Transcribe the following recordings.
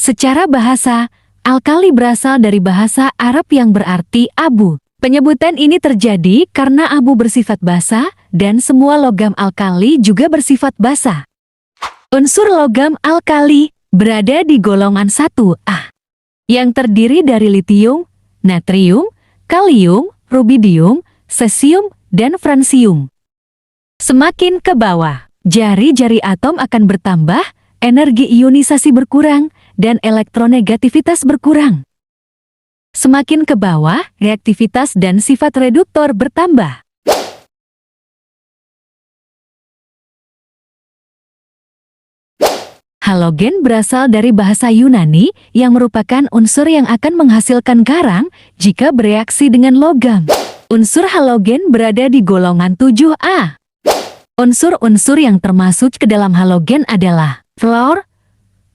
Secara bahasa, alkali berasal dari bahasa Arab yang berarti abu. Penyebutan ini terjadi karena abu bersifat basa dan semua logam alkali juga bersifat basa. Unsur logam alkali berada di golongan 1A yang terdiri dari litium, natrium, kalium, rubidium, cesium, dan fransium. Semakin ke bawah, jari-jari atom akan bertambah, energi ionisasi berkurang, dan elektronegativitas berkurang. Semakin ke bawah, reaktivitas dan sifat reduktor bertambah. Halogen berasal dari bahasa Yunani yang merupakan unsur yang akan menghasilkan garang jika bereaksi dengan logam. Unsur halogen berada di golongan 7A. Unsur-unsur yang termasuk ke dalam halogen adalah fluor,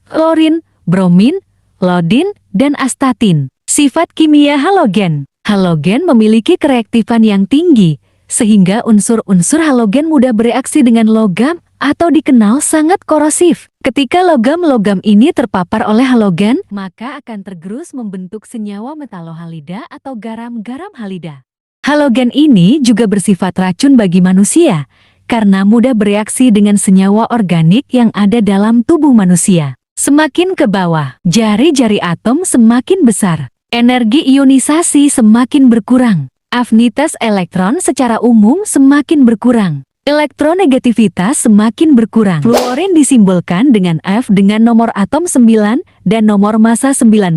klorin, bromin, iodin, dan astatin. Sifat kimia halogen. Halogen memiliki kereaktifan yang tinggi, sehingga unsur-unsur halogen mudah bereaksi dengan logam atau dikenal sangat korosif. Ketika logam-logam ini terpapar oleh halogen, maka akan tergerus membentuk senyawa metalohalida atau garam-garam halida. Halogen ini juga bersifat racun bagi manusia, karena mudah bereaksi dengan senyawa organik yang ada dalam tubuh manusia. Semakin ke bawah, jari-jari atom semakin besar. Energi ionisasi semakin berkurang. Afinitas elektron secara umum semakin berkurang. Elektronegativitas semakin berkurang. Fluorin disimbolkan dengan F dengan nomor atom 9 dan nomor massa 19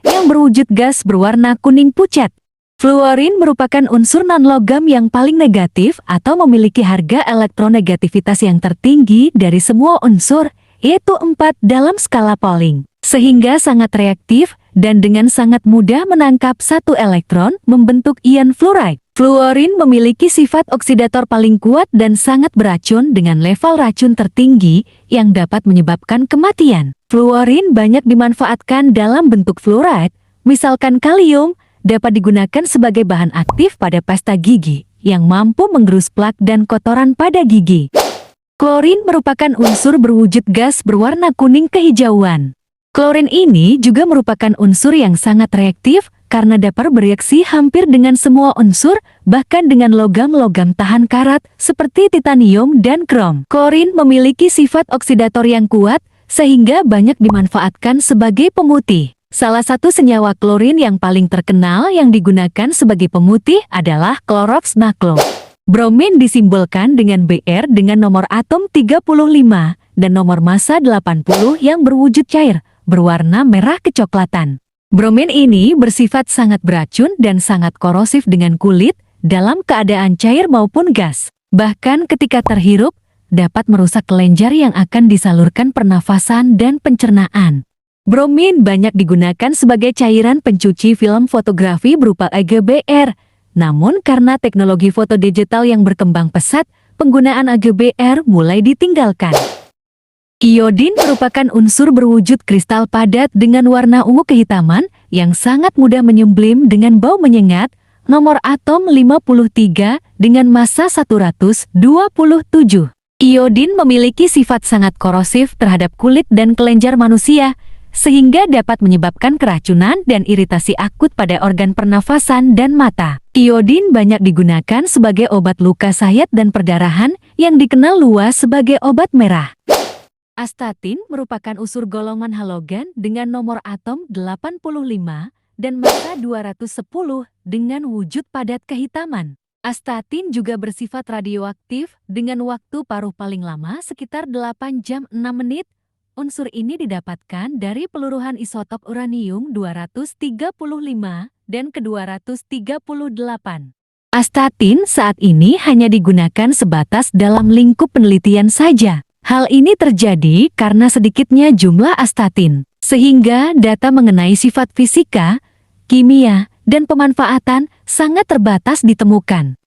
yang berwujud gas berwarna kuning pucat. Fluorin merupakan unsur non-logam yang paling negatif atau memiliki harga elektronegativitas yang tertinggi dari semua unsur, yaitu 4 dalam skala Pauling, sehingga sangat reaktif dan dengan sangat mudah menangkap satu elektron membentuk ion fluoride. Fluorin memiliki sifat oksidator paling kuat dan sangat beracun dengan level racun tertinggi yang dapat menyebabkan kematian. Fluorin banyak dimanfaatkan dalam bentuk fluoride, misalkan kalium, dapat digunakan sebagai bahan aktif pada pasta gigi yang mampu menggerus plak dan kotoran pada gigi. Klorin merupakan unsur berwujud gas berwarna kuning kehijauan. Klorin ini juga merupakan unsur yang sangat reaktif karena dapat bereaksi hampir dengan semua unsur, bahkan dengan logam-logam tahan karat seperti titanium dan krom. Klorin memiliki sifat oksidator yang kuat sehingga banyak dimanfaatkan sebagai pemutih. Salah satu senyawa klorin yang paling terkenal yang digunakan sebagai pemutih adalah Clorox Naclo. Bromin disimbolkan dengan Br dengan nomor atom 35 dan nomor massa 80 yang berwujud cair, berwarna merah kecoklatan. Bromin ini bersifat sangat beracun dan sangat korosif dengan kulit dalam keadaan cair maupun gas. Bahkan ketika terhirup, dapat merusak kelenjar yang akan disalurkan pernafasan dan pencernaan. Bromin banyak digunakan sebagai cairan pencuci film fotografi berupa AGBR. Namun karena teknologi foto digital yang berkembang pesat, penggunaan AGBR mulai ditinggalkan. Iodin merupakan unsur berwujud kristal padat dengan warna ungu kehitaman yang sangat mudah menyemblim dengan bau menyengat, nomor atom 53 dengan massa 127. Iodin memiliki sifat sangat korosif terhadap kulit dan kelenjar manusia, sehingga dapat menyebabkan keracunan dan iritasi akut pada organ pernafasan dan mata. Iodin banyak digunakan sebagai obat luka sayat dan perdarahan yang dikenal luas sebagai obat merah. Astatin merupakan unsur golongan halogen dengan nomor atom 85 dan massa 210 dengan wujud padat kehitaman. Astatin juga bersifat radioaktif dengan waktu paruh paling lama sekitar 8 jam 6 menit. Unsur ini didapatkan dari peluruhan isotop uranium-235 dan ke-238. Astatin saat ini hanya digunakan sebatas dalam lingkup penelitian saja. Hal ini terjadi karena sedikitnya jumlah astatin, sehingga data mengenai sifat fisika, kimia, dan pemanfaatan sangat terbatas ditemukan.